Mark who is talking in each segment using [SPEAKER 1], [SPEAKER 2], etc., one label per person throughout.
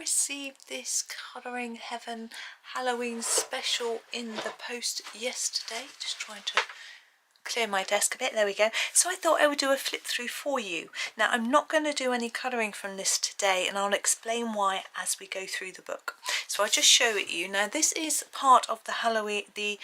[SPEAKER 1] received this Colouring Heaven Halloween special in the post yesterday. Just trying to clear my desk a bit. There we go. So I thought I would do a flip through for you. Now I'm not going to do any colouring from this today, and I'll explain why as we go through the book. So I'll just show it you. Now this is part of the Halloween, the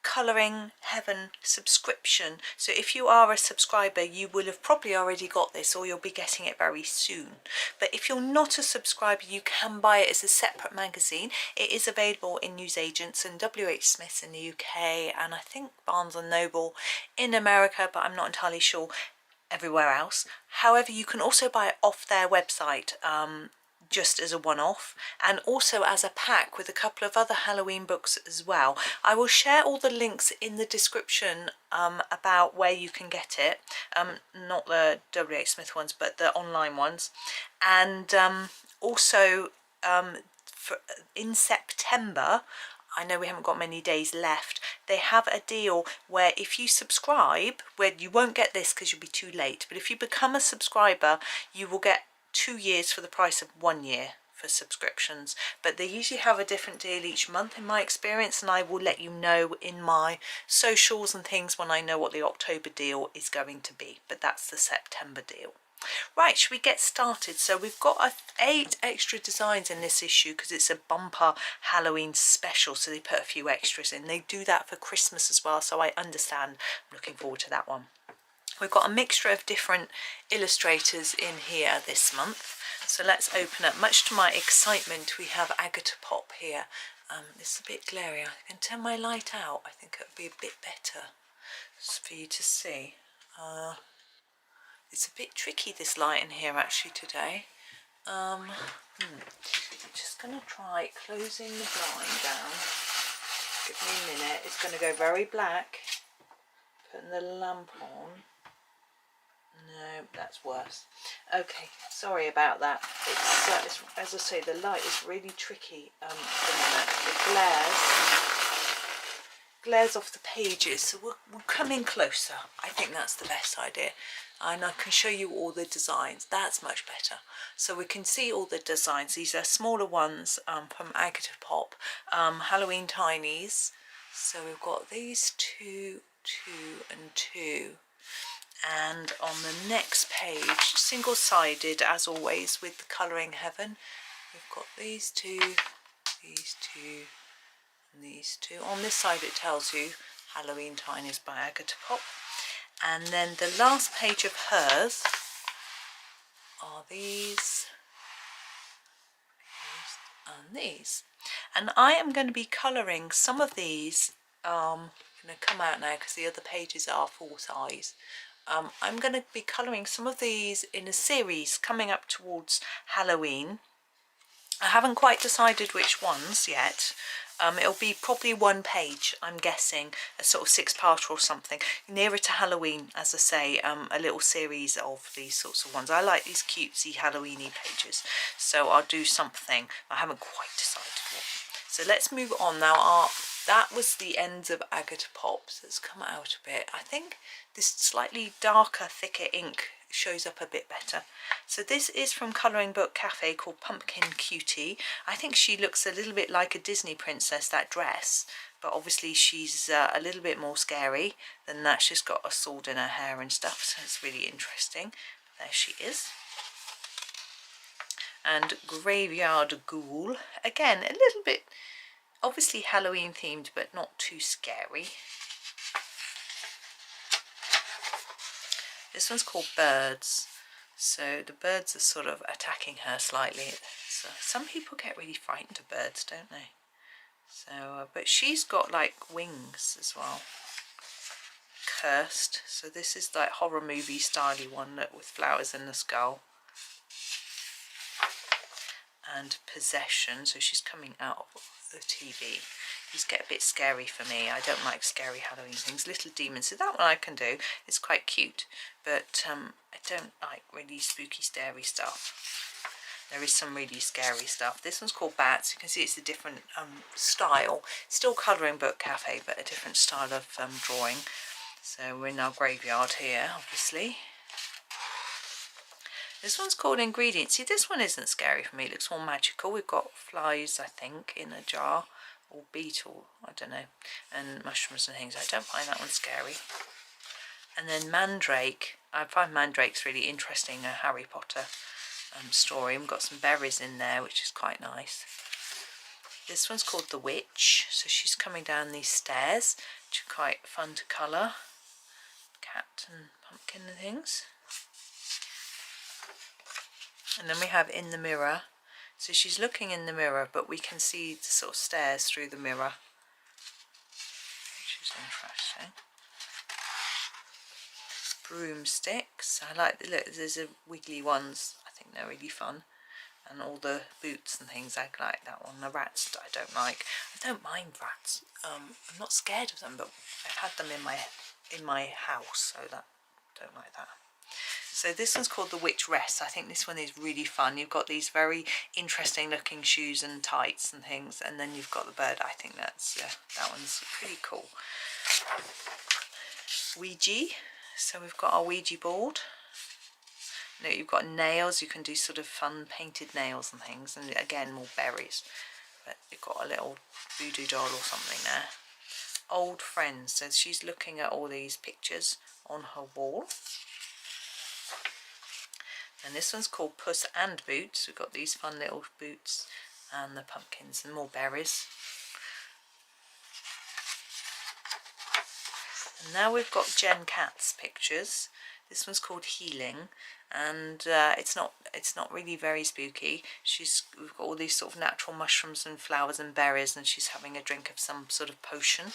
[SPEAKER 1] Colouring Heaven subscription. So if you are a subscriber, you will have probably already got this, or you'll be getting it very soon. But if you're not a subscriber, you can buy it as a separate magazine. It is available in newsagents and WH Smith's in the UK, and I think Barnes and Noble in America, but I'm not entirely sure everywhere else. However, you can also buy it off their website, just as a one-off, and also as a pack with a couple of other Halloween books as well. I will share all the links in the description about where you can get it, not the WH Smith ones but the online ones, and also in September, I know we haven't got many days left, they have a deal where if you subscribe, where you won't get this because you'll be too late, but if you become a subscriber you will get 2 years for the price of 1 year for subscriptions. But they usually have a different deal each month in my experience, and I will let you know in my socials and things when I know what the October deal is going to be. But that's the September deal. Right, should we get started? So we've got 8 extra designs in this issue because it's a bumper Halloween special, so they put a few extras in. They do that for Christmas as well, so I understand. I'm looking forward to that one. We've got a mixture of different illustrators in here this month, so let's open up. Much to my excitement, we have Agota Pop here. It's a bit glary. I can turn my light out. I think it would be a bit better for you to see. It's a bit tricky, this light in here actually today. I'm just going to try closing the blind down. Give me a minute. It's going to go very black. Putting the lamp on. No, that's worse. Okay, sorry about that. It's as I say, the light is really tricky at the minute. It glares off the pages, so we'll come in closer. I think that's the best idea. And I can show you all the designs. That's much better. So we can see all the designs. These are smaller ones from Agota Pop, Halloween Tinies. So we've got these 2, 2 and 2. And on the next page, single-sided as always with the Colouring Heaven, we've got these 2, these 2 and these 2. On this side it tells you Halloween Tinies by Agota Pop. And then the last page of hers are these and these. And I am going to be colouring some of these, going to come out now because the other pages are full size. I'm going to be colouring some of these in a series coming up towards Halloween. I haven't quite decided which ones yet. It'll be probably 1 page, I'm guessing, a sort of 6-parter or something. Nearer to Halloween, as I say, a little series of these sorts of ones. I like these cutesy Halloweeny pages, so I'll do something. I haven't quite decided what. So let's move on now. That was the ends of Agota Pop, so it's come out a bit. I think this slightly darker, thicker ink shows up a bit better. So this is from Colouring Book Cafe, called Pumpkin Cutie. I think she looks a little bit like a Disney princess, that dress, but obviously she's a little bit more scary than that. She's got a sword in her hair and stuff, so it's really interesting. There she is. And Graveyard Ghoul, again a little bit obviously Halloween themed, but not too scary. This one's called Birds. So the birds are sort of attacking her slightly. So some people get really frightened of birds, don't they? So, but she's got like wings as well. Cursed. So this is like horror movie styly one, look, with flowers in the skull. And Possession. So she's coming out of the TV. These get a bit scary for me. I don't like scary Halloween things. Little Demons. So that one I can do. It's quite cute. But I don't like really spooky, scary stuff. There is some really scary stuff. This one's called Bats. You can see it's a different style. Still Colouring Book Cafe, but a different style of drawing. So we're in our graveyard here, obviously. This one's called Ingredients. See, this one isn't scary for me. It looks more magical. We've got flies, I think, in a jar, or beetle, I don't know, and mushrooms and things. I don't find that one scary. And then Mandrake. I find Mandrake's really interesting, a Harry Potter story. We've got some berries in there, which is quite nice. This one's called The Witch. So she's coming down these stairs, which are quite fun to colour. Cat and pumpkin and things. And then we have In the Mirror. So she's looking in the mirror, but we can see the sort of stairs through the mirror, which is interesting. Broomsticks. I like the look. There's a wiggly ones. I think they're really fun. And all the boots and things. I like that one. The rats I don't like. I don't mind rats. I'm not scared of them, but I've had them in my house, so that I don't like that. So this one's called The Witch Rests. I think this one is really fun. You've got these very interesting looking shoes and tights and things, and then you've got the bird. I think that's, yeah, that one's pretty cool. Ouija. So we've got our Ouija board. You know, you've got nails. You can do sort of fun painted nails and things, and again more berries. But you've got a little voodoo doll or something there. Old Friends. So she's looking at all these pictures on her wall. And this one's called Puss and Boots. We've got these fun little boots and the pumpkins and more berries. And now we've got Genen Cat's pictures. This one's called Healing, and it's not really very spooky. We've got all these sort of natural mushrooms and flowers and berries, and she's having a drink of some sort of potion.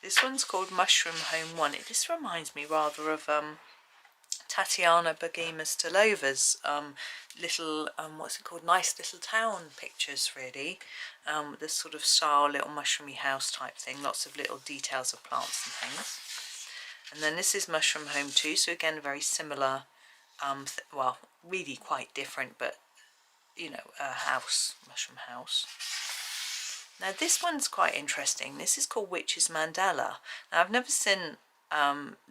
[SPEAKER 1] This one's called Mushroom Home 1. This reminds me rather of Tatiana Bergema-Stilova's little, what's it called, Nice Little Town pictures, really. This sort of style, little mushroomy house type thing, lots of little details of plants and things. And then this is Mushroom Home 2, so again, very similar, well, really quite different, but, you know, a house, mushroom house. Now this one's quite interesting. This is called Witch's Mandala. Now I've never seen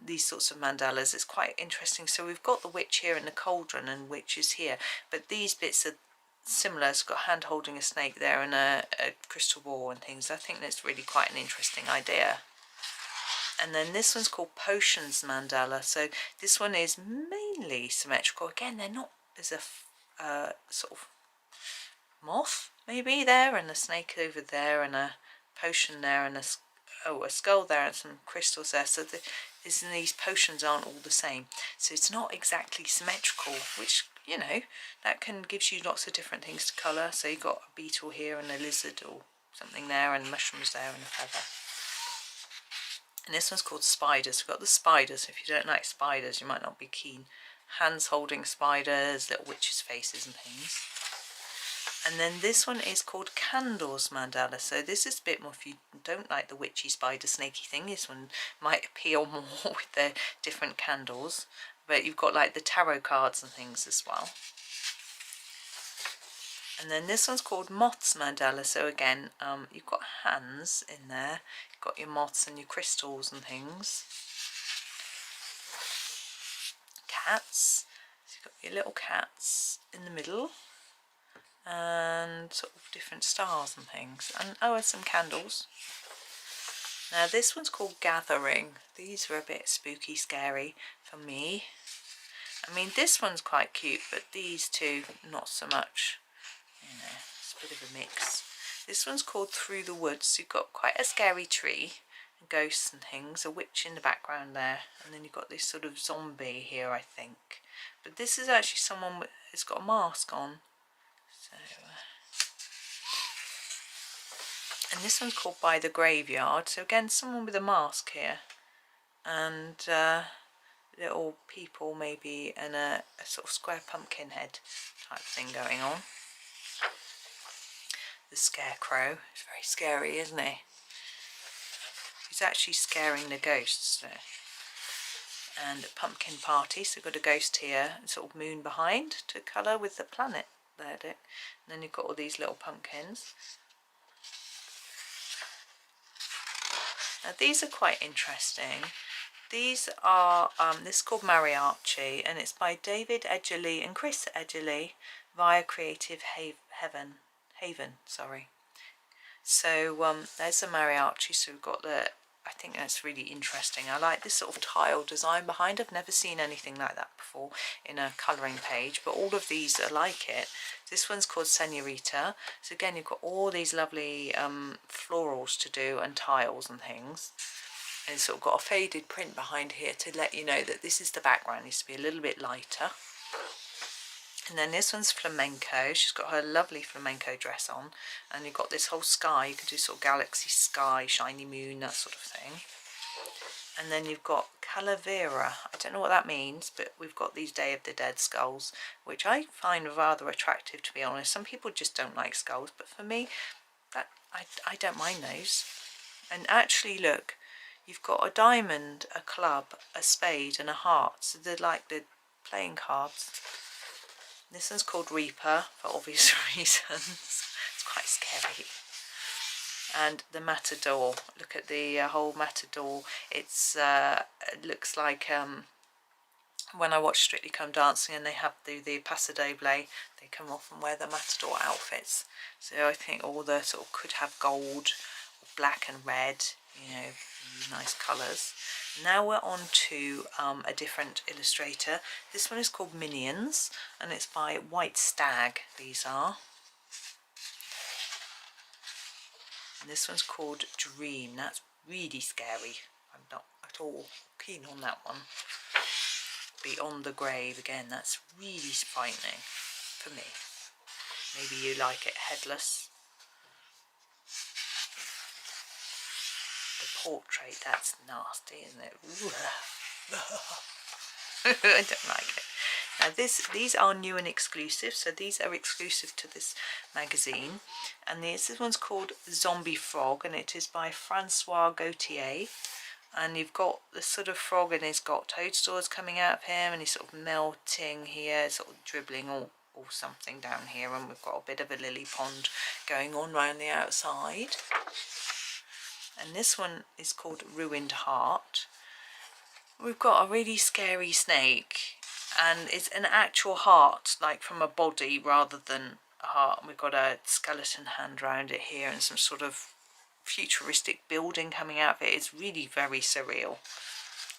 [SPEAKER 1] these sorts of mandalas. It's quite interesting. So we've got the witch here in the cauldron and witches here, but these bits are similar. It's got a hand holding a snake there and a crystal ball and things. I think that's really quite an interesting idea. And then this one's called Potions Mandala. So this one is mainly symmetrical. Again, they're not, there's a sort of moth maybe there, and a snake over there, and a potion there, and a skull there, and some crystals there. So these potions aren't all the same, so it's not exactly symmetrical, which, you know, that gives you lots of different things to colour. So you've got a beetle here and a lizard or something there, and mushrooms there and a feather. And this one's called Spiders. We've got the spiders. If you don't like spiders, you might not be keen. Hands holding spiders, little witches' faces and things. And then this one is called Candles Mandala. So this is a bit more, if you don't like the witchy spider snaky thing, this one might appeal more with the different candles. But you've got like the tarot cards and things as well. And then this one's called Moths Mandala. So again, you've got hands in there. You've got your moths and your crystals and things. Cats. So you've got your little cats in the middle. And sort of different stars and things, and and some candles. Now this one's called Gathering. These are a bit spooky, scary for me. I mean, this one's quite cute, but these two not so much. You know, it's a bit of a mix. This one's called Through the Woods. You've got quite a scary tree and ghosts and things, a witch in the background there, and then you've got this sort of zombie here, I think. But this is actually someone who's got a mask on. So, and this one's called By the Graveyard. So again, someone with a mask here, and little people maybe, and a sort of square pumpkin head type thing going on. The Scarecrow is very scary, isn't he? He's actually scaring the ghosts. So. And a pumpkin party. So we've got a ghost here, and sort of moon behind to colour with the planet. There, and then you've got all these little pumpkins. Now these are quite interesting. These are, this is called Mariachi, and it's by David Edile and Chris Edile via Creative Haven, sorry. So there's the Mariachi, so we've got the, I think that's really interesting. I like this sort of tile design behind. I've never seen anything like that before in a colouring page, but all of these are like it. This one's called Senorita. So again, you've got all these lovely florals to do and tiles and things. And it's sort of got a faded print behind here to let you know that this is the background. It needs to be a little bit lighter. And then this one's flamenco. She's got her lovely flamenco dress on, and you've got this whole sky. You can do sort of galaxy sky, shiny moon, that sort of thing. And then you've got calavera. I don't know what that means, but we've got these Day of the Dead skulls, which I find rather attractive, to be honest. Some people just don't like skulls, but for me, that I don't mind those. And actually, look, you've got a diamond, a club, a spade, and a heart. So they're like the playing cards. This one's called Reaper for obvious reasons. It's quite scary. And the Matador. Look at the whole Matador. It's it looks like when I watch Strictly Come Dancing and they have the Paso Doble, they come off and wear the Matador outfits. So I think all the sort of could have gold, black and red, you know, nice colours. Now we're on to a different illustrator. This one is called Minions, and it's by White Stag, these are. And this one's called Dream. That's really scary. I'm not at all keen on that one. Beyond the Grave, again, that's really frightening for me. Maybe you like it headless. The portrait, that's nasty, isn't it? I don't like it. Now these are new and exclusive, so these are exclusive to this magazine. And this one's called Zombie Frog, and it is by Francois Gautier. And you've got this sort of frog, and he's got toadstools coming out of him, and he's sort of melting here, sort of dribbling or something down here, and we've got a bit of a lily pond going on round the outside. And this one is called Ruined Heart. We've got a really scary snake, and it's an actual heart, like from a body rather than a heart. And we've got a skeleton hand around it here, and some sort of futuristic building coming out of it. It's really very surreal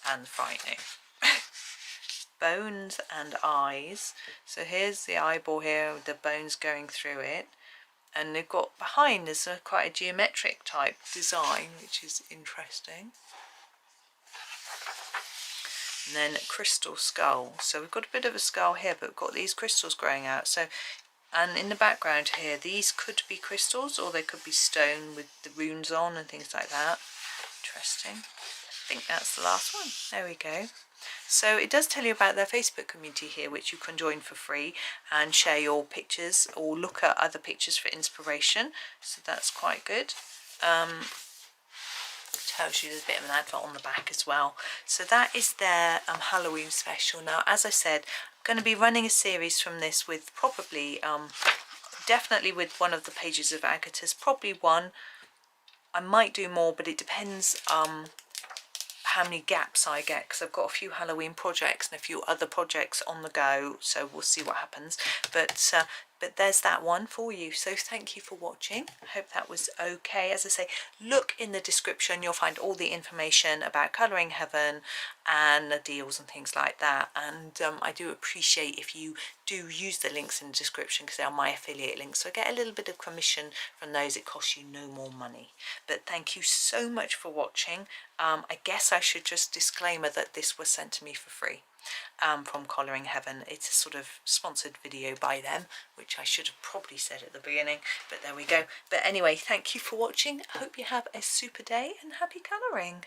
[SPEAKER 1] and frightening. Bones and eyes. So here's the eyeball here with the bones going through it. And they've got behind there's quite a geometric type design, which is interesting. And then crystal skull. So we've got a bit of a skull here, but we've got these crystals growing out. So, and in the background here, these could be crystals, or they could be stone with the runes on and things like that. Interesting. I think that's the last one. There we go. So it does tell you about their Facebook community here, which you can join for free and share your pictures or look at other pictures for inspiration. So that's quite good. Tells you there's a bit of an advert on the back as well. So that is their Halloween special. Now, as I said, I'm going to be running a series from this with probably, definitely with one of the pages of Agota's, probably one. I might do more, but it depends how many gaps I get, because I've got a few Halloween projects and a few other projects on the go, so we'll see what happens. But there's that one for you. So thank you for watching. I hope that was okay. As I say, look in the description, you'll find all the information about Colouring Heaven and the deals and things like that. And I do appreciate if you do use the links in the description, because they are my affiliate links, so I get a little bit of commission from those. It costs you no more money. But thank you so much for watching. I guess I should just disclaimer that this was sent to me for free from Colouring Heaven. It's a sort of sponsored video by them, which I should have probably said at the beginning, but there we go. But anyway, thank you for watching. I hope you have a super day and happy colouring.